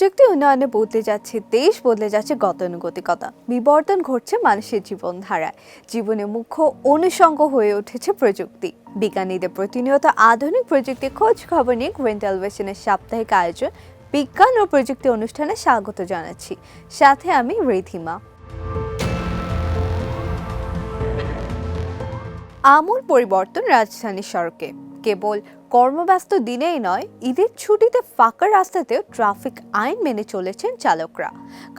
প্রযুক্তি উন্নয়নে বদলে যাচ্ছে দেশ, বদলে যাচ্ছে গতানুগতিকতা, বিবর্তন ঘটছে মানুষের জীবনধারায়। জীবনে মুখ্য অনুষঙ্গ হয়ে উঠেছে প্রযুক্তি। বিজ্ঞানীদের প্রতিনিয়ত আধুনিক প্রযুক্তি খোঁজ খবর নিয়ে গ্রিন টেলিভিশনের সাপ্তাহিক আয়োজন বিজ্ঞান ও প্রযুক্তি অনুষ্ঠানে স্বাগত জানাচ্ছি। সাথে আমি রিধিমা। আমূল পরিবর্তন রাজধানীর সড়কে। কেবল কর্মব্যস্ত দিনেই নয়, ঈদের ছুটিতে ফাঁকা রাস্তাতেও ট্রাফিক আইন মেনে চলেছেন চালকরা।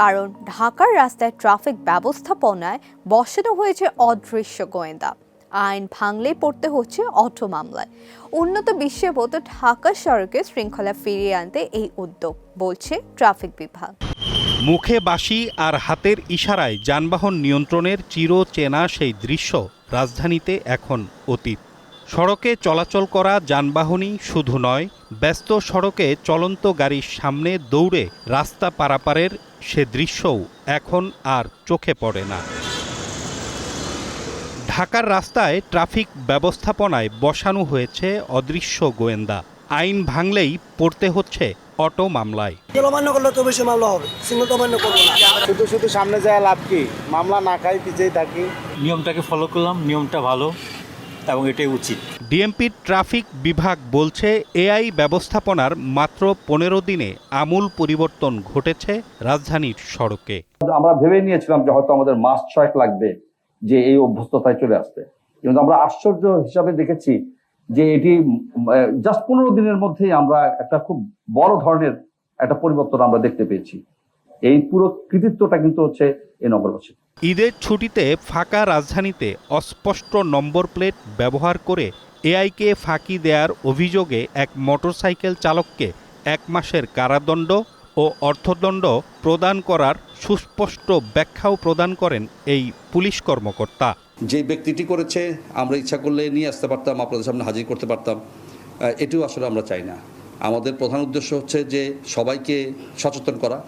কারণ ঢাকার রাস্তায় ট্রাফিক ব্যবস্থাপনায় বসানো হয়েছে অদৃশ্য গোয়েন্দা। আইন ভাঙলেই পড়তে হচ্ছে অটো মামলায়। উন্নত বিশ্বের মতো ঢাকা সড়কে শৃঙ্খলা ফিরিয়ে আনতে এই উদ্যোগ, বলছে ট্রাফিক বিভাগ। মুখে বাঁশি আর হাতের ইশারায় যানবাহন নিয়ন্ত্রণের চিরচেনা সেই দৃশ্য রাজধানীতে এখন অতীত। সড়কে চলাচল করা যানবাহনই শুধু নয়, ব্যস্ত সড়কে চলন্ত গাড়ির সামনে দৌড়ে রাস্তা পারাপারের সে দৃশ্যও এখন আর চোখে পড়ে না। ঢাকার রাস্তায় ট্রাফিক ব্যবস্থাপনায় বসানো হয়েছে অদৃশ্য গোয়েন্দা। আইন ভাঙলেই পড়তে হচ্ছে অটো মামলায়। অমান্য করলে তো বেশি মামলা হবে, সিঙ্গেল তো অমান্য করবো না। শুধু সামনে যায় লাভ কি, মামলা না খাই পিছিয়ে থাকি। নিয়মটাকে ফলো করলাম, নিয়মটা ভালো এবং এটাই উচিত। ডিএমপির ট্রাফিক বিভাগ বলছে, এআই ব্যবস্থাপনার মাত্র 15 দিনে আমূল পরিবর্তন ঘটেছে রাজধানীর সড়কে। আমরা ভেবে নিয়েছিলাম যে হয়তো আমাদের মাস 6 লাগবে যে এই অভ্যস্ততায় চলে আসতে, কিন্তু আমরা আশ্চর্য হিসাবে দেখেছি যে এটি জাস্ট 15 দিনের মধ্যেই আমরা একটা খুব বড় ধরনের একটা পরিবর্তন আমরা দেখতে পেয়েছি। এই পুরো কৃতিত্বটা কিন্তু হচ্ছে এই নগরবাসী। ঈদের ছুটিতে ফাঁকা রাজধানীতে অস্পষ্ট নম্বর প্লেট ব্যবহার করে এআইকে ফাঁকি দেওয়ার অভিযোগে এক মোটরসাইকেল চালককে 1 মাসের কারাদণ্ড ও অর্থদণ্ড প্রদান করার সুস্পষ্ট ব্যাখ্যাও প্রদান করেন এই পুলিশ কর্মকর্তা। যে ব্যক্তিটি করেছে আমরা ইচ্ছা করলে নিয়ে আসতে পারতাম, আপনাদের সামনে হাজির করতে পারতাম। এটিও আসলে আমরা চাই না। আমাদের প্রধান উদ্দেশ্য হচ্ছে যে সবাইকে সচেতন করা,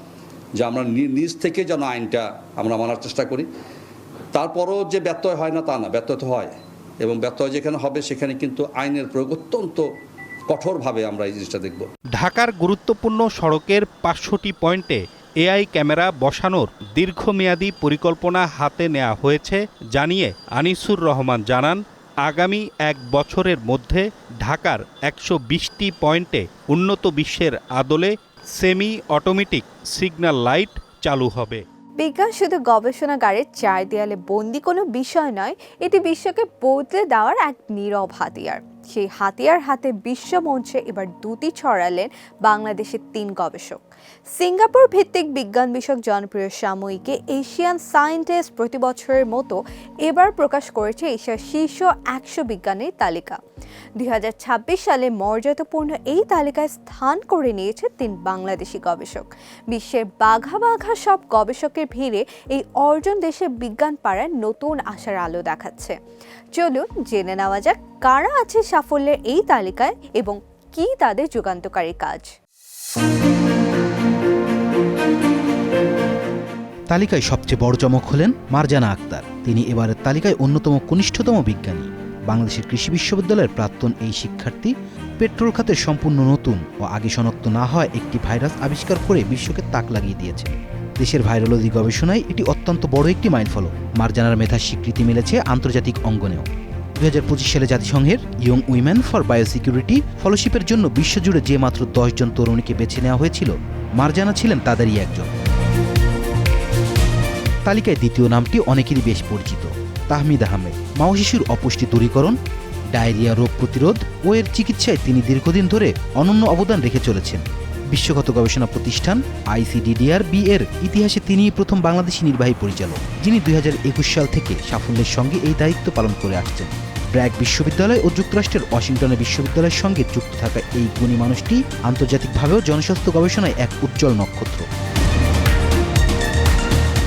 যে আমরা নিজ থেকে যেন আইনটা আমরা মানার চেষ্টা করি। তারপরও যে ব্যত্যয় হয় না তা না, ব্যত্যয় তো হয়, এবং ব্যত্যয় যেখানে হবে সেখানে কিন্তু আইনের প্রয়োগ অত্যন্ত কঠোরভাবে আমরা এই জিনিসটা দেখব। ঢাকার গুরুত্বপূর্ণ সড়কের 500টি পয়েন্টে এআই ক্যামেরা বসানোর দীর্ঘমেয়াদী পরিকল্পনা হাতে নেওয়া হয়েছে জানিয়ে আনিসুর রহমান জানান, আগামী 1 বছরের মধ্যে ঢাকার 120টি পয়েন্টে উন্নত বিশ্বের আদলে সেমি অটোমেটিক সিগন্যাল লাইট চালু হবে। বিজ্ঞান শুধু গবেষণাগারের 4 দেয়ালে বন্দি কোনো বিষয় নয়, এটি বিশ্বকে বদলে দেওয়ার এক নীরব হাতিয়ার। সেই হাতিয়ার হাতে বিশ্ব মঞ্চে এবার দুটি ছড়ালেন বাংলাদেশের 3 গবেষক। সিঙ্গাপুর ভিত্তিক বিজ্ঞান বিষয়ক জনপ্রিয় সাময়িকী এশিয়ান সায়েন্টিস্ট প্রতি বছরের মতো এবার প্রকাশ করেছে এশিয়ার শীর্ষ 100 বিজ্ঞানীর তালিকা। 2026 সালে মর্যাদাপূর্ণ এই তালিকায় স্থান করে নিয়েছে 3 বাংলাদেশি গবেষক। বিশ্বের বাঘা বাঘা সব গবেষকের ভিড়ে এই অর্জন দেশের বিজ্ঞান পাড়ায় নতুন আশার আলো দেখাচ্ছে। চলুন জেনে নেওয়া যাক কারা আছে সাফল্যের এই তালিকায় এবং কি তাদের যুগান্তকারী কাজ। তালিকায় সবচেয়ে বড় চমক হলেন মারজানা আক্তার। তিনি এবারের তালিকায় অন্যতম কনিষ্ঠতম বিজ্ঞানী। বাংলাদেশের কৃষি বিশ্ববিদ্যালয়ের প্রাক্তন এই শিক্ষার্থী পেট্রোল খাতে সম্পূর্ণ নতুন ও আগে শনাক্ত না হয় একটি ভাইরাস আবিষ্কার করে বিশ্বকে তাক লাগিয়ে দিয়েছে। দেশের ভাইরোলজি গবেষণায় এটি অত্যন্ত বড় একটি মাইলফলক। মারজানার মেধার স্বীকৃতি মিলেছে আন্তর্জাতিক অঙ্গনেও। 2025 সালে জাতিসংঘের ইয়ং উইমেন ফর বায়োসিকিউরিটি ফেলোশিপের জন্য বিশ্বজুড়ে যে মাত্র 10 জন তরুণীকে বেছে নেওয়া হয়েছিল, মারজানা ছিলেন তাদেরই একজন। তালিকায় দ্বিতীয় নামটি অনেকেরই বেশ পরিচিত, তাহমিদ আহমেদ। মা ও শিশুর অপুষ্টি দূরীকরণ, ডায়রিয়া রোগ প্রতিরোধ ও এর চিকিৎসায় তিনি দীর্ঘদিন ধরে অনন্য অবদান রেখে চলেছেন। বিশ্বগত গবেষণা প্রতিষ্ঠান ICDDR-B এর ইতিহাসে তিনিই প্রথম বাংলাদেশি নির্বাহী পরিচালক, যিনি 2021 সাল থেকে সাফল্যের সঙ্গে এই দায়িত্ব পালন করে আসছেন। ব্র্যাক বিশ্ববিদ্যালয় ও যুক্তরাষ্ট্রের ওয়াশিংটনের বিশ্ববিদ্যালয়ের সঙ্গে যুক্ত থাকা এই গুণী মানুষটি আন্তর্জাতিকভাবেও জনস্বাস্থ্য গবেষণায় এক উজ্জ্বল নক্ষত্র।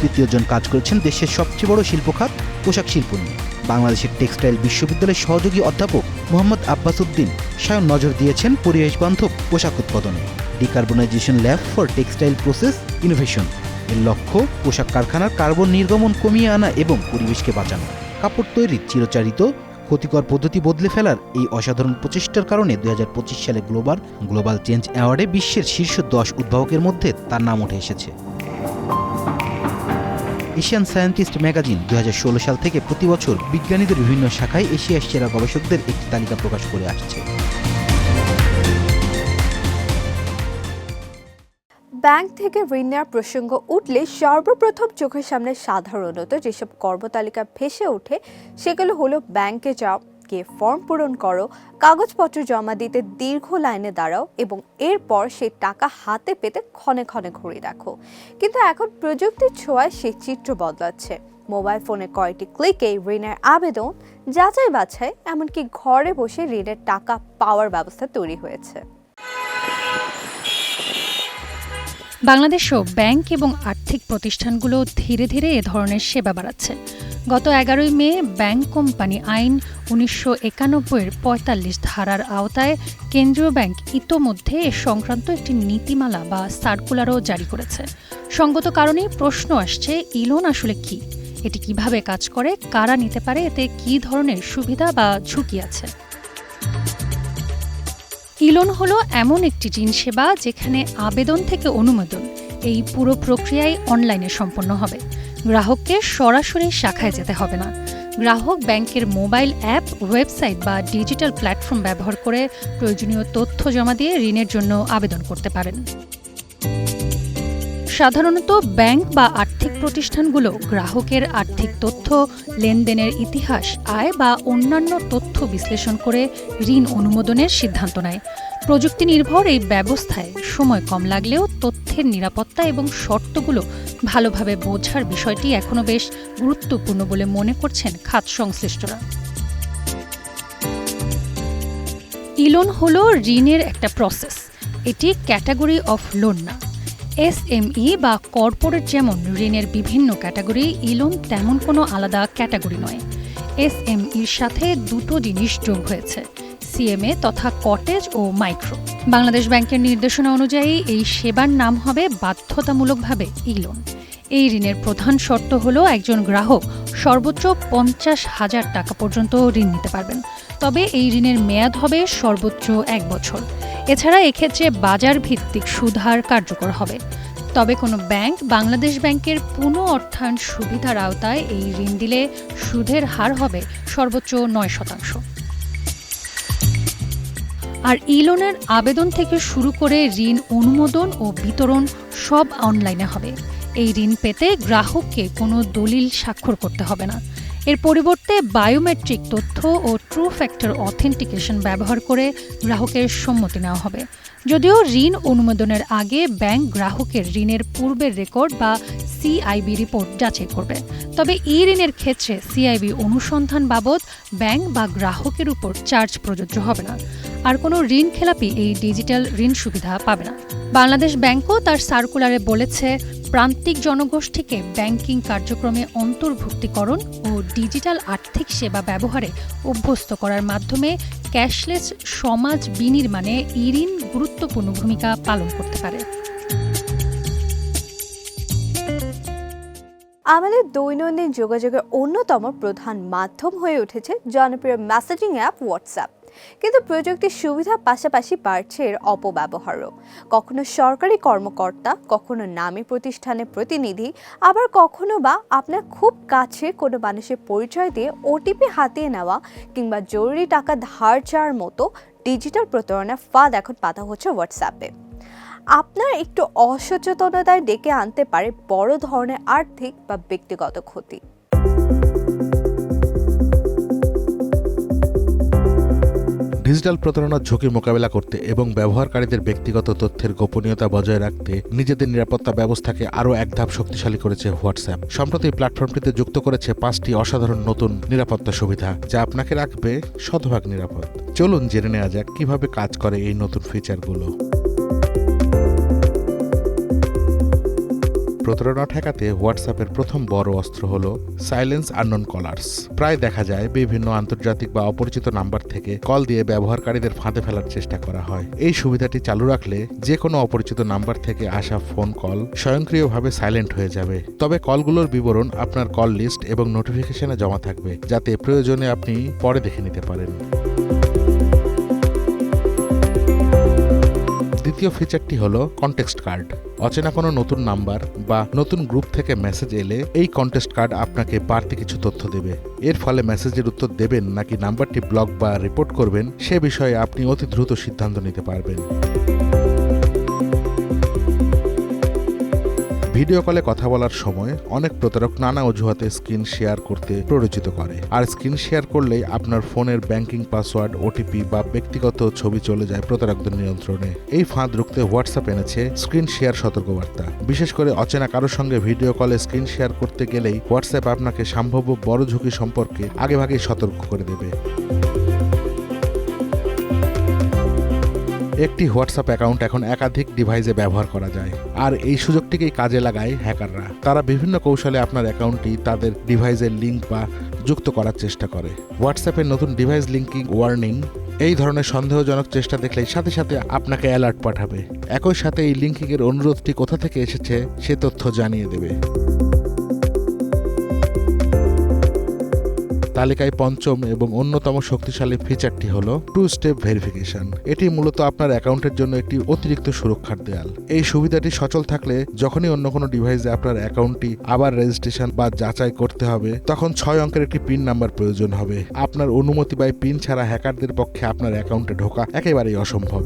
তৃতীয়জন কাজ করেছেন দেশের সবচেয়ে বড় শিল্পখাত পোশাক শিল্প নিয়ে। বাংলাদেশের টেক্সটাইল বিশ্ববিদ্যালয়ের সহযোগী অধ্যাপক মোহাম্মদ আব্বাস উদ্দিন সায়ন নজর দিয়েছেন পরিবেশ বান্ধব পোশাক উৎপাদনে। Decarbonisation lab for textile process innovation এর লক্ষ্য পোশাক কারখানার কার্বন নির্গমন কমিয়ে আনা এবং পরিবেশকে বাঁচানো। কাপড় তৈরির চিরচারিত ক্ষতিকর পদ্ধতি বদলে ফেলার এই অসাধারণ প্রচেষ্টার কারণে 2025 সালে গ্লোবাল চেঞ্জ অ্যাওয়ার্ডে বিশ্বের শীর্ষ 10 উদ্ভাবকের মধ্যে তার নাম উঠে এসেছে। এশিয়ান সায়েন্টিস্ট ম্যাগাজিন 2016 সাল থেকে প্রতি বছর বিজ্ঞানীদের বিভিন্ন শাখায় এশিয়ার সেরা গবেষকদের একটি তালিকা প্রকাশ করে আসছে। ব্যাংক থেকে ঋণ নেওয়ার প্রসঙ্গ উঠলে সর্বপ্রথম চোখের সামনে সাধারণত যেসব কর্মতালিকা ভেসে ওঠে সেগুলো হলো ব্যাংকে যাও, গিয়ে ফর্ম পূরণ করো, কাগজপত্র জমা দিতে দীর্ঘ লাইনে দাঁড়াও এবং এরপর সেই টাকা হাতে পেতে ক্ষণে ক্ষণে ঘুরে দেখো। কিন্তু এখন প্রযুক্তির ছোঁয়ায় সেই চিত্র বদলাচ্ছে। মোবাইল ফোনে কয়েকটি ক্লিকে ঋণের আবেদন, যাচাই বাছাই, এমনকি ঘরে বসে ঋণের টাকা পাওয়ার ব্যবস্থা তৈরি হয়েছে। বাংলাদেশেও ব্যাংক এবং আর্থিক প্রতিষ্ঠানগুলো ধীরে ধীরে এ ধরনের সেবা বাড়াচ্ছে। গত 11 মে ব্যাংক কোম্পানি আইন 1991-এর 45 ধারার আওতায় কেন্দ্রীয় ব্যাংক ইতোমধ্যে এ সংক্রান্ত একটি নীতিমালা বা সার্কুলারও জারি করেছে। সঙ্গত কারণেই প্রশ্ন আসছে, ই-লোন আসলে কি? এটি কিভাবে কাজ করে, কারা নিতে পারে, এতে কী ধরনের সুবিধা বা ঝুঁকি আছে? ই-লোন হলো এমন একটি ঋণ সেবা যেখানে আবেদন থেকে অনুমোদন এই পুরো প্রক্রিয়ায় অনলাইনে সম্পন্ন হবে। গ্রাহককে সরাসরি শাখায় যেতে হবে না। গ্রাহক ব্যাংকের মোবাইল অ্যাপ, ওয়েবসাইট বা ডিজিটাল প্ল্যাটফর্ম ব্যবহার করে প্রয়োজনীয় তথ্য জমা দিয়ে ঋণের জন্য আবেদন করতে পারেন। সাধারণত ব্যাংক বা আর্থিক প্রতিষ্ঠানগুলো গ্রাহকের আর্থিক তথ্য, লেনদেনের ইতিহাস, আয় বা অন্যান্য তথ্য বিশ্লেষণ করে ঋণ অনুমোদনের সিদ্ধান্ত নেয়। প্রযুক্তি নির্ভর এই ব্যবস্থায় সময় কম লাগলেও তথ্যের নিরাপত্তা এবং শর্তগুলো ভালোভাবে বোঝার বিষয়টি এখনো বেশ গুরুত্বপূর্ণ বলে মনে করছেন খাত সংশ্লিষ্টরা। ই-লোন হলো ঋণের একটা প্রসেস। এটি ক্যাটাগরি অফ লোন না। এসএমই বা কর্পোরেট যেমন ঋণের বিভিন্ন ক্যাটাগরি, ই-লোন তেমন কোনো আলাদা ক্যাটাগরি নয়। এসএমইর সাথে দুটো জিনিস যোগ হয়েছে, সিএমএ তথা কটেজ ও মাইক্রো। বাংলাদেশ ব্যাংকের নির্দেশনা অনুযায়ী এই সেবার নাম হবে বাধ্যতামূলকভাবে ই-লোন। এই ঋণের প্রধান শর্ত হলো একজন গ্রাহক সর্বোচ্চ 50,000 টাকা পর্যন্ত ঋণ নিতে পারবেন। তবে এই ঋণের মেয়াদ হবে সর্বোচ্চ 1 বছর। এছাড়া এক্ষেত্রে বাজার ভিত্তিক সুদহার কার্যকর হবে। তবে কোনো ব্যাংক বাংলাদেশ ব্যাংকের পুনঃ অর্থায়ন সুবিধার আওতায় এই ঋণ দিলে সুদের হার হবে সর্বোচ্চ 9%। আর ই-লোনের আবেদন থেকে শুরু করে ঋণ অনুমোদন ও বিতরণ সব অনলাইনে হবে। এই ঋণ পেতে গ্রাহককে কোনো দলিল স্বাক্ষর করতে হবে না। এর পরিবর্তে বায়োমেট্রিক তথ্য ও ট্রু ফ্যাক্টর অথেন্টিকেশন ব্যবহার করে গ্রাহকের সম্মতি নেওয়া হবে। যদিও ঋণ অনুমোদনের আগে ব্যাংক গ্রাহকের ঋণের পূর্বের রেকর্ড বা সিআইবি রিপোর্ট যাচাই করবে। তবে ঋণের ক্ষেত্রে সিআইবি অনুসন্ধান বাবদ ব্যাংক বা গ্রাহকের উপর চার্জ প্রযোজ্য হবে না। আর কোনো ঋণ খেলাপি এই ডিজিটাল ঋণ সুবিধা পাবে না। বাংলাদেশ ব্যাংকও তার সার্কুলারে বলেছে, প্রান্তিক জনগোষ্ঠীকে ব্যাংকিং কার্যক্রমে অন্তর্ভুক্তিকরণ ও ডিজিটাল আর্থিক সেবা ব্যবহারে অভ্যস্ত করার মাধ্যমে ক্যাশলেস সমাজ বিনির্মাণে ঋণ গুরুত্বপূর্ণ ভূমিকা পালন করতে পারে। আমাদের দৈনন্দিন যোগাযোগের অন্যতম প্রধান মাধ্যম হয়ে উঠেছে জনপ্রিয় মেসেজিং অ্যাপ হোয়াটসঅ্যাপ। কিন্তু প্রযুক্তির সুবিধার পাশাপাশি বাড়ছে এর অপব্যবহারও। কখনো সরকারি কর্মকর্তা, কখনো নামী প্রতিষ্ঠানের প্রতিনিধি, আবার কখনো বা আপনার খুব কাছে কোনো মানুষের পরিচয় দিয়ে ওটিপি হাতিয়ে নেওয়া কিংবা জরুরি টাকা ধার চাওয়ার মতো ডিজিটাল প্রতারণার ফাঁদ এখন পাতা হচ্ছে হোয়াটসঅ্যাপে। আপনার একটু অসচেতনতায় ডেকে আনতে পারে বড় ধরনের আর্থিক বা ব্যক্তিগত ক্ষতি। ডিজিটাল প্রতারণার ঝুঁকি মোকাবেলা করতে এবং ব্যবহারকারীদের ব্যক্তিগত তথ্যের গোপনীয়তা বজায় রাখতে নিজেদের নিরাপত্তা ব্যবস্থাকে আরও এক ধাপ শক্তিশালী করেছে হোয়াটসঅ্যাপ। সম্প্রতি প্ল্যাটফর্মটিতে যুক্ত করেছে 5টি অসাধারণ নতুন নিরাপত্তা সুবিধা, যা আপনাকে রাখবে শতভাগ নিরাপদ। চলুন জেনে নেওয়া যাক কিভাবে কাজ করে এই নতুন ফিচারগুলো। প্রতারণা ঠেকাতে হোয়াটসঅ্যাপের প্রথম বড় অস্ত্র হল সাইলেন্স আননোন কলার্স। প্রায় দেখা যায় বিভিন্ন আন্তর্জাতিক বা অপরিচিত নাম্বার থেকে কল দিয়ে ব্যবহারকারীদের ফাঁদে ফেলার চেষ্টা করা হয়। এই সুবিধাটি চালু রাখলে যে কোনো অপরিচিত নাম্বার থেকে আসা ফোন কল স্বয়ংক্রিয়ভাবে সাইলেন্ট হয়ে যাবে। তবে কলগুলোর বিবরণ আপনার কল লিস্ট এবং নোটিফিকেশনে জমা থাকবে, যাতে প্রয়োজনে আপনি পরে দেখে নিতে পারেন। দ্বিতীয় ফিচারটি হলো কনটেক্সট কার্ড। অচেনা কোনো নতুন নাম্বার বা নতুন গ্রুপ থেকে মেসেজ এলে এই কনটেক্সট কার্ড আপনাকে বাড়তি কিছু তথ্য দেবে। এর ফলে মেসেজের উত্তর দেবেন নাকি নাম্বারটি ব্লক বা রিপোর্ট করবেন সে বিষয়ে আপনি অতি দ্রুত সিদ্ধান্ত নিতে পারবেন। ভিডিও কলে কথা বলার সময় অনেক প্রতারক নানা অজুহাতে স্ক্রিন শেয়ার করতে প্ররোচিত করে, আর স্ক্রিন শেয়ার করলেই আপনার ফোনের ব্যাংকিং পাসওয়ার্ড, ওটিপি বা ব্যক্তিগত ছবি চলে যায় প্রতারকদের নিয়ন্ত্রণে। এই ফাঁদ রুখতে হোয়াটসঅ্যাপ এনেছে স্ক্রিন শেয়ার সতর্কবার্তা। বিশেষ করে অচেনা কারোর সঙ্গে ভিডিও কলে স্ক্রিন শেয়ার করতে গেলেই হোয়াটসঅ্যাপ আপনাকে সম্ভাব্য বড় ঝুঁকি সম্পর্কে আগেভাগেই সতর্ক করে দেবে। একটি হোয়াটসঅ্যাপ অ্যাকাউন্ট এখন একাধিক ডিভাইসে ব্যবহার করা যায়, আর এই সুযোগটিকেই কাজে লাগায় হ্যাকাররা। তারা বিভিন্ন কৌশলে আপনার অ্যাকাউন্টটি তাদের ডিভাইসের লিঙ্ক বা যুক্ত করার চেষ্টা করে। হোয়াটসঅ্যাপের নতুন ডিভাইস লিঙ্কিং ওয়ার্নিং এই ধরনের সন্দেহজনক চেষ্টা দেখলেই সাথে সাথে আপনাকে অ্যালার্ট পাঠাবে। একই সাথে এই লিঙ্কিংয়ের অনুরোধটি কোথা থেকে এসেছে সে তথ্য জানিয়ে দেবে। তালিকায় পঞ্চম এবং অন্যতম শক্তিশালী ফিচারটি হলো 2 স্টেপ ভেরিফিকেশন। এটি মূলত আপনার অ্যাকাউন্টের জন্য একটি অতিরিক্ত সুরক্ষার দেয়াল। এই সুবিধাটি সচল থাকলে যখনই অন্য কোনো ডিভাইসে আপনার অ্যাকাউন্টটি আবার রেজিস্ট্রেশন বা যাচাই করতে হবে, তখন 6 অঙ্কের একটি পিন নাম্বার প্রয়োজন হবে। আপনার অনুমতি বা পিন ছাড়া হ্যাকারদের পক্ষে আপনার অ্যাকাউন্টে ঢোকা একেবারেই অসম্ভব।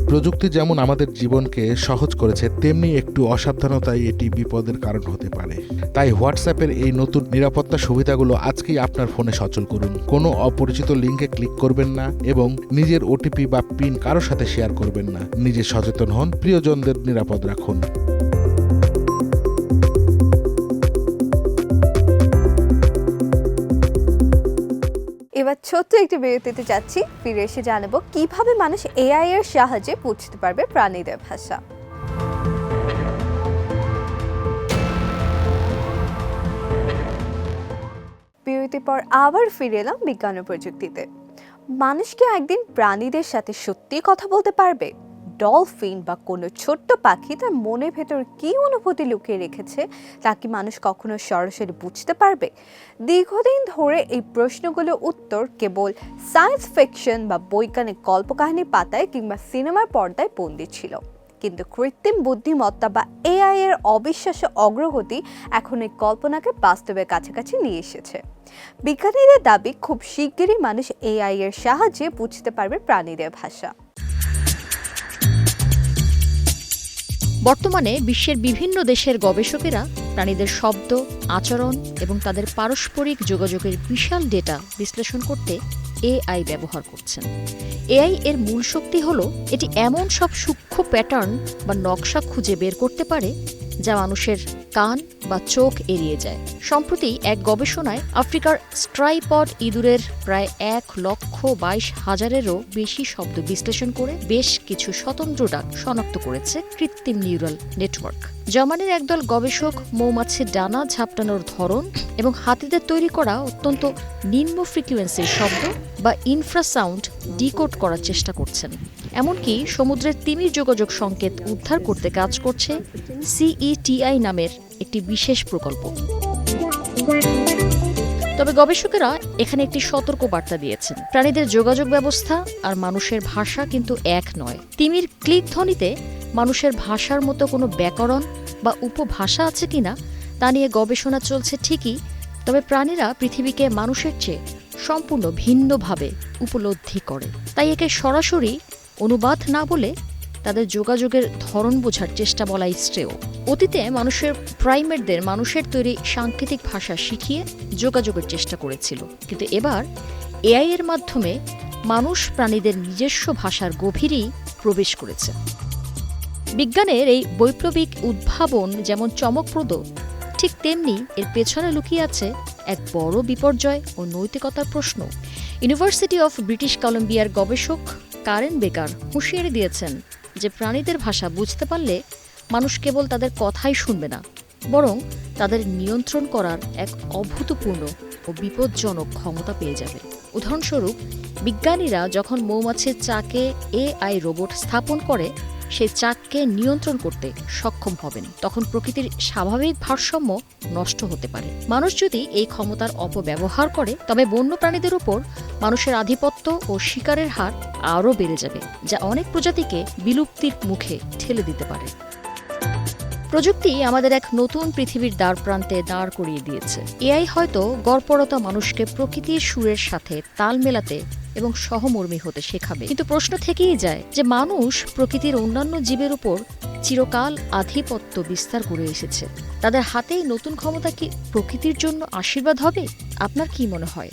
প্রযুক্তি যেমন আমাদের জীবনকে সহজ করেছে, তেমনি একটু অসাবধানতাই এটি বিপদের কারণ হতে পারে। তাই হোয়াটসঅ্যাপের এই নতুন নিরাপত্তা সুবিধাগুলো আজকেই আপনার ফোনে সচল করুন। কোনো অপরিচিত লিঙ্কে ক্লিক করবেন না এবং নিজের ওটিপি বা পিন কারোর সাথে শেয়ার করবেন না। নিজে সচেতন হন, প্রিয়জনদের নিরাপদ রাখুন। এবার ছোট্ট একটি বিরতিতে যাচ্ছি, ফিরে এসে জানাবো কিভাবে মানুষ এআই এর সাহায্যে বুঝতে পারবে প্রাণীদের ভাষা। বিরতির পর আবার ফিরে এলাম বিজ্ঞান ও প্রযুক্তিতে। মানুষ কি একদিন প্রাণীদের সাথে সত্যি কথা বলতে পারবে? ডলফিন বা কোনো ছোট্ট পাখি তার মনের ভেতর কি অনুভূতি লুকিয়ে রেখেছে তা কি মানুষ কখনো সরাসরি বুঝতে পারবে? দীর্ঘদিন ধরে এই প্রশ্নগুলোর উত্তর কেবল সায়েন্স ফিকশন বা বৈজ্ঞানিক কল্পকাহিনীর পাতায় কিংবা সিনেমার পর্দায় বন্দী ছিল। কিন্তু কৃত্রিম বুদ্ধিমত্তা বা এআই এর অবিশ্বাস্য অগ্রগতি এখন এই কল্পনাকে বাস্তবের কাছাকাছি নিয়ে এসেছে। বিজ্ঞানীদের দাবি খুব শিগগিরই মানুষ এআই এর সাহায্যে বুঝতে পারবে প্রাণীদের ভাষা। বর্তমানে বিশ্বের বিভিন্ন দেশের গবেষকেরা প্রাণীদের শব্দ, আচরণ এবং তাদের পারস্পরিক যোগাযোগের বিশাল ডেটা বিশ্লেষণ করতে এআই ব্যবহার করছেন। এআই এর মূল শক্তি হল এটি এমন সব সূক্ষ্ম প্যাটার্ন বা নকশা খুঁজে বের করতে পারে যা মানুষের কান বা চোখ এড়িয়ে যায়। সম্প্রতি এক গবেষণায় আফ্রিকার স্ট্রাইপড ইঁদুরের প্রায় 1,22,000-এরও বেশি শব্দ বিশ্লেষণ করে বেশ কিছু স্বতন্ত্র ডাক শনাক্ত করেছে কৃত্রিম নিউরাল নেটওয়ার্ক। জার্মানির একদল গবেষক মৌমাছির ডানা ঝাপটানোর ধরন এবং হাতিদের তৈরি করা অত্যন্ত নিম্ন ফ্রিকোয়েন্সির শব্দ বা ইনফ্রাসাউন্ড ডিকোড করার চেষ্টা করছেন। এমনকি সমুদ্রের তিমির যোগাযোগ সংকেত উদ্ধার করতে কাজ করছে CETI নামের একটি বিশেষ প্রকল্প। তবে গবেষকেরা এখানে একটি সতর্ক বার্তা দিয়েছেন। প্রাণীদের যোগাযোগ ব্যবস্থা আর মানুষের ভাষা কিন্তু এক নয়। তিমির ক্লিক ধ্বনিতে মানুষের ভাষার মতো কোনো ব্যাকরণ বা উপভাষা আছে কিনা তা নিয়ে গবেষণা চলছে ঠিকই, তবে প্রাণীরা পৃথিবীকে মানুষের চেয়ে সম্পূর্ণ ভিন্নভাবে উপলব্ধি করে। তাই একে সরাসরি অনুবাদ না বলে তাদের যোগাযোগের ধরন বোঝার চেষ্টা বলাই শ্রেয়। অতীতে মানুষের প্রাইমেটদের মানুষের তৈরি সাংকেতিক ভাষা শিখিয়ে যোগাযোগের চেষ্টা করেছিল, কিন্তু এবার এআই এর মাধ্যমে মানুষ প্রাণীদের নিজস্ব ভাষার গভীরেই প্রবেশ করেছে। বিজ্ঞানের এই বৈপ্লবিক উদ্ভাবন যেমন চমকপ্রদ, ঠিক তেমনি এর পেছনে লুকিয়ে আছে এক বড় বিপর্যয় ও নৈতিকতার প্রশ্ন। ইউনিভার্সিটি অফ ব্রিটিশ কলম্বিয়ার গবেষক কারেন বেকার হুঁশিয়ারি দিয়েছেন, যে প্রাণীদের ভাষা বুঝতে পারলে মানুষ কেবল তাদের কথাই শুনবে না, বরং তাদের নিয়ন্ত্রণ করার এক অভূতপূর্ণ ও বিপজ্জনক ক্ষমতা পেয়ে যাবে। উদাহরণস্বরূপ, বিজ্ঞানীরা যখন মৌমাছির চাকে AI রোবট স্থাপন করে সেই চাককে নিয়ন্ত্রণ করতে সক্ষম হবেন, তখন প্রকৃতির স্বাভাবিক ভারসাম্য নষ্ট হতে পারে। মানুষ যদি এই ক্ষমতার অপব্যবহার করে, তবে বন্য প্রাণীদের উপর মানুষের আধিপত্য ও শিকারের হার আরও বেড়ে যাবে, যা অনেক প্রজাতিকে বিলুপ্তির মুখে ঠেলে দিতে পারে। প্রযুক্তি আমাদের এক নতুন পৃথিবীর দ্বার প্রান্তে দাঁড় করিয়ে দিয়েছে। AI হয়তো গড়পড়তা মানুষকে প্রকৃতির সুরের সাথে তাল মেলাতে এবং সহমর্মী হতে শেখাবে, কিন্তু প্রশ্ন থেকেই যায় যে মানুষ প্রকৃতির অন্যান্য জীবের উপর চিরকাল আধিপত্য বিস্তার করে এসেছে। তাদের হাতেই নতুন ক্ষমতা কি প্রকৃতির জন্য আশীর্বাদ হবে? আপনার কি মনে হয়?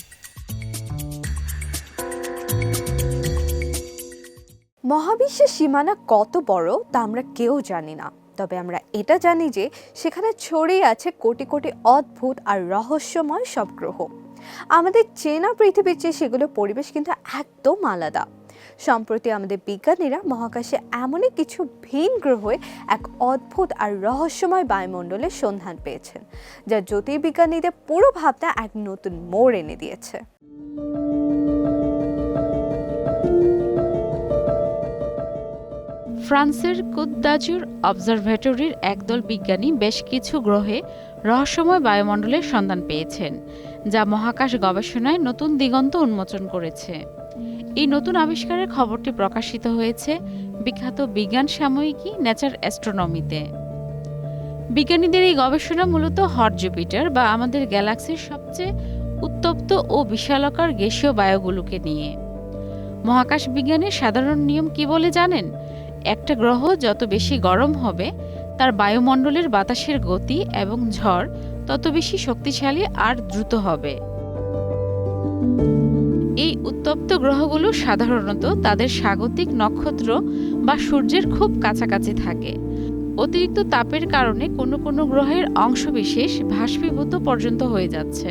মহাবিশ্বের সীমানা কত বড় তা আমরা কেউ জানি না, তবে আমরা এটা জানি যে সেখানে ছড়িয়ে আছে কোটি কোটি অদ্ভুত আর রহস্যময় সব গ্রহ। আমাদের চেনা পৃথিবীর চেয়ে সেগুলো পরিবেশ কিন্তু একদম আলাদা। সম্প্রতি আমাদের বিজ্ঞানীরা মহাকাশে এমনই কিছু ভিন গ্রহে এক অদ্ভুত আর রহস্যময় বায়ুমণ্ডলের সন্ধান পেয়েছেন, যা জ্যোতির্বিজ্ঞানীদের পুরো ভাবনা এক নতুন মোড় এনে দিয়েছে। ফ্রান্সের কুত দাজুর অবজারভেটরির একদল বিজ্ঞানী বেশ কিছু গ্রহে রহস্যময় বায়ুমণ্ডলের সন্ধান পেয়েছেন, যা মহাকাশ গবেষণায় নতুন দিগন্ত উন্মোচন করেছে। এই নতুন আবিষ্কারের খবরটি প্রকাশিত হয়েছে বিখ্যাত বিজ্ঞান সাময়িকী নেচার অ্যাস্ট্রোনমিতে। বিজ্ঞানীদের এই গবেষণা মূলত হট জুপিটার বা আমাদের গ্যালাক্সির সবচেয়ে উত্তপ্ত ও বিশালাকার গ্যাসীয় বায়ুগুলোকে নিয়ে। মহাকাশ বিজ্ঞানের সাধারণ নিয়ম কি বলে জানেন? একটা গ্রহ যত বেশি গরম হবে, তার বায়ুমণ্ডলের বাতাসের গতি এবং ঝড় তত বেশি শক্তিশালী আর দ্রুত হবে। এই উত্তপ্ত গ্রহগুলো সাধারণত তাদের স্বাগতিক নক্ষত্র বা সূর্যের খুব কাছাকাছি থাকে। অতিরিক্ত তাপের কারণে কোনো কোনো গ্রহের অংশবিশেষ বাষ্পীভূত পর্যন্ত হয়ে যাচ্ছে।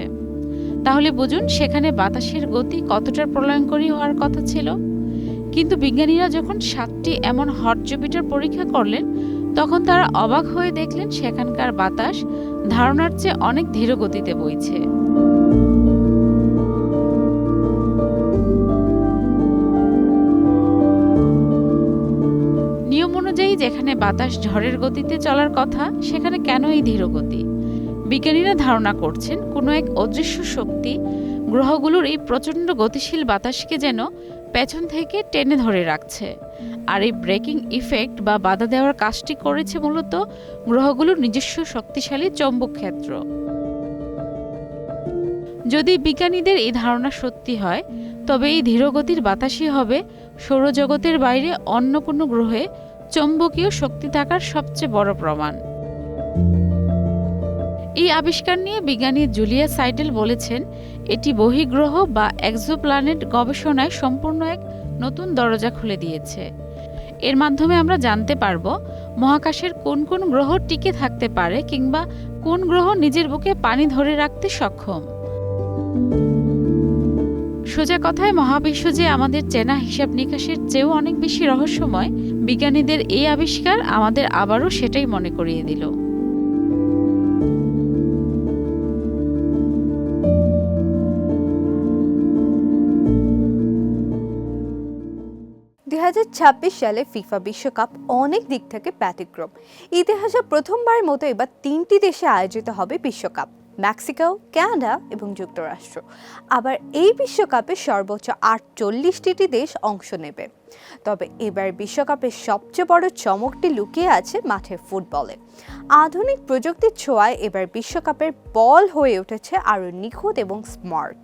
তাহলে বুঝুন সেখানে বাতাসের গতি কতটা প্রলয়ঙ্করী হওয়ার কথা ছিল। কিন্তু বিজ্ঞানীরা যখন 7টি এমন হট জুপিটার পরীক্ষা করলেন, তখন তারা অবাক হয়ে দেখলেন সেখানকার বাতাস ধারণার চেয়ে অনেক ধীর গতিতে বইছে। নিয়ম অনুযায়ী যেখানে বাতাস ঝড়ের গতিতে চলার কথা, সেখানে কেন এই ধীর গতি? বিজ্ঞানীরা ধারণা করছেন কোনো এক অদৃশ্য শক্তি গ্রহগুলোর এই প্রচণ্ড গতিশীল বাতাসকে যেন পেছন থেকে টেনে ধরে রাখছে। আর এই ব্রেকিং ইফেক্ট বা বাধা দেওয়ার কাজটি করেছে মূলত গ্রহগুলোর নিজস্ব শক্তিশালী চৌম্বক ক্ষেত্র। যদি বিজ্ঞানীদের এই ধারণা সত্যি হয়, তবে এই ধীরগতির বাতাসই হবে সৌরজগতের বাইরে অন্য কোনো গ্রহে চৌম্বকীয় শক্তি থাকার সবচেয়ে বড় প্রমাণ। এই আবিষ্কার নিয়ে বিজ্ঞানী জুলিয়া সাইডেল বলেছেন, এটি বহির্গ্রহ বা এক্সোপ্ল্যানেট গবেষণায় সম্পূর্ণ এক নতুন দরজা খুলে দিয়েছে। এর মাধ্যমে আমরা জানতে পারব মহাকাশের কোন কোন গ্রহ টিকে থাকতে পারে কিংবা কোন গ্রহ নিজের বুকে পানি ধরে রাখতে সক্ষম। সোজা কথায় মহাবিশ্ব যে আমাদের চেনা হিসাব নিকাশের চেয়েও অনেক বেশি রহস্যময়, বিজ্ঞানীদের এই আবিষ্কার আমাদের আবারও সেটাই মনে করিয়ে দিল। 2026 সালে ফিফা বিশ্বকাপ অনেক দিক থেকে ব্যতিক্রম। ইতিহাসে প্রথমবারের মতো এবার 3টি দেশে আয়োজিত হবে বিশ্বকাপ, মেক্সিকো, কানাডা এবং যুক্তরাষ্ট্র। আবার এই বিশ্বকাপে সর্বোচ্চ 48টি দেশ অংশ নেবে। তবে এবার বিশ্বকাপের সবচেয়ে বড় চমকটি লুকিয়ে আছে মাঠের ফুটবলে। আধুনিক প্রযুক্তির ছোঁয়ায় এবার বিশ্বকাপের বল হয়ে উঠেছে আরও নিখুঁত এবং স্মার্ট।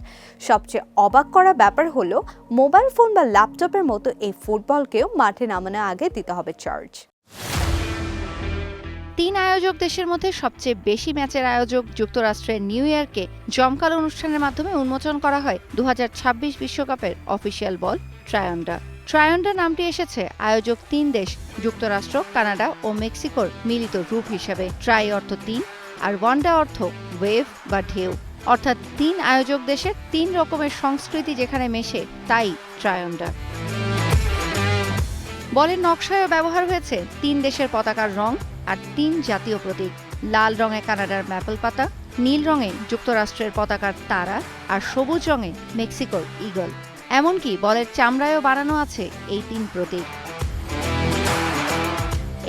সবচেয়ে অবাক করা ব্যাপার হলো, মোবাইল ফোন বা ল্যাপটপের মতো এই ফুটবলকেও মাঠে নামানোর আগে দিতে হবে চার্জ। 3 আয়োজক দেশের মধ্যে সবচেয়ে বেশি ম্যাচের আয়োজক যুক্তরাষ্ট্রের নিউ ইয়র্কে জমকালো অনুষ্ঠানের মাধ্যমে উন্মোচন করা হয় 2026 বিশ্বকাপের অফিসিয়াল বল ট্রায়ান্ডা। ট্রায়ান্ডা নামটি এসেছে আয়োজক 3 দেশ যুক্তরাষ্ট্র, কানাডা ও মেক্সিকোর মিলিত রূপ হিসাবে। ট্রাই অর্থ 3 আর ওয়ান্ডা অর্থ ওয়েভ বা ঢেউ, অর্থাৎ 3 আয়োজক দেশের 3 রকমের সংস্কৃতি যেখানে মেশে, তাই ট্রায়ান্ডা। বলের নকশায়ও ব্যবহার হয়েছে 3 দেশের পতাকার রং আর 3 জাতীয় প্রতীক। লাল রঙে কানাডার ম্যাপল পাতা, নীল রঙে যুক্তরাষ্ট্রের পতাকার তারা আর সবুজ রঙে মেক্সিকোর ঈগল। এমনকি বলের চামড়ায়ও বানানো আছে এই 3 প্রতীক।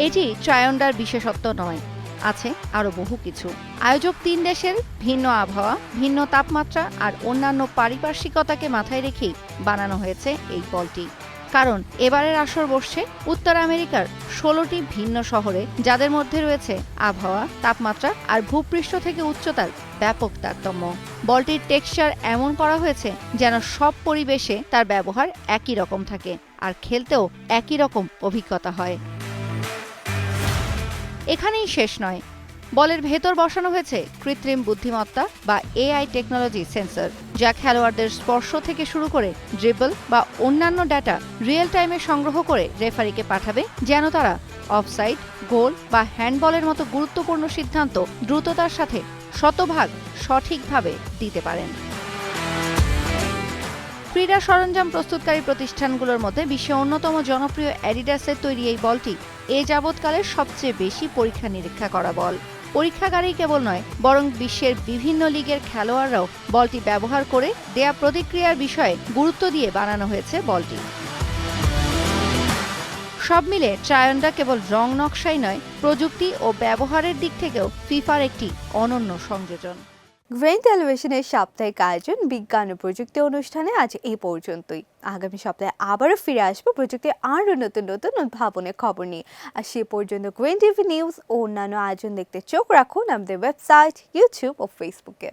এটি ট্রায়ন্ডার বিশেষত্ব নয়, আছে আরও বহু কিছু। আয়োজক 3 দেশের ভিন্ন আবহাওয়া, ভিন্ন তাপমাত্রা আর অন্যান্য পারিপার্শ্বিকতাকে মাথায় রেখেই বানানো হয়েছে এই বলটি। কারণ এবারের আসর বসছে উত্তর আমেরিকার 16টি ভিন্ন শহরে, যাদের মধ্যে রয়েছে আবহাওয়া, তাপমাত্রা আর ভূপৃষ্ঠ থেকে উচ্চতার ব্যাপক তারতম্য। বলটির টেক্সচার এমন করা হয়েছে যেন সব পরিবেশে তার ব্যবহার একই রকম থাকে আর খেলতেও একই রকম অভিজ্ঞতা হয়। এখানেই শেষ নয়, বলের ভেতর বসানো হয়েছে কৃত্রিম বুদ্ধিমত্তা বা এআই টেকনোলজি সেন্সর, যা খেলোয়াড়দের স্পর্শ থেকে শুরু করে ড্রিবল বা অন্যান্য ডাটা রিয়েল টাইমে সংগ্রহ করে রেফারিকে পাঠাবে, যেন তারা অফসাইড, গোল বা হ্যান্ডবলের মতো গুরুত্বপূর্ণ সিদ্ধান্ত দ্রুততার সাথে শতভাগ সঠিকভাবে দিতে পারেন। ক্রীড়া সরঞ্জাম প্রস্তুতকারী প্রতিষ্ঠানগুলোর মধ্যে বিশ্বের অন্যতম জনপ্রিয় অ্যাডিডাসের তৈরি এই বলটি এ যাবৎকালের সবচেয়ে বেশি পরীক্ষা নিরীক্ষা করা বল। পরীক্ষাগারেই কেবল নয়, বরং বিশ্বের বিভিন্ন লিগের খেলোয়াড়রাও বলটি ব্যবহার করে দেয়া প্রতিক্রিয়ার বিষয়ে গুরুত্ব দিয়ে বানানো হয়েছে বলটি। সব মিলে ট্রায়ন্ডা কেবল রং নকশাই নয়, প্রযুক্তি ও ব্যবহারের দিক থেকেও ফিফার একটি অনন্য সংযোজন। গ্রেন টেলিভিশনের সাপ্তাহিক আয়োজন বিজ্ঞান ও প্রযুক্তি অনুষ্ঠানে আজ এই পর্যন্তই। আগামী সপ্তাহে আবারও ফিরে আসবো প্রযুক্তির আরও নতুন নতুন উদ্ভাবনের খবর নিয়ে। আর সে পর্যন্ত গ্রেন টিভি নিউজ ও অন্যান্য আয়োজন দেখতে চোখ রাখুন আমাদের ওয়েবসাইট, ইউটিউব ও ফেসবুকে।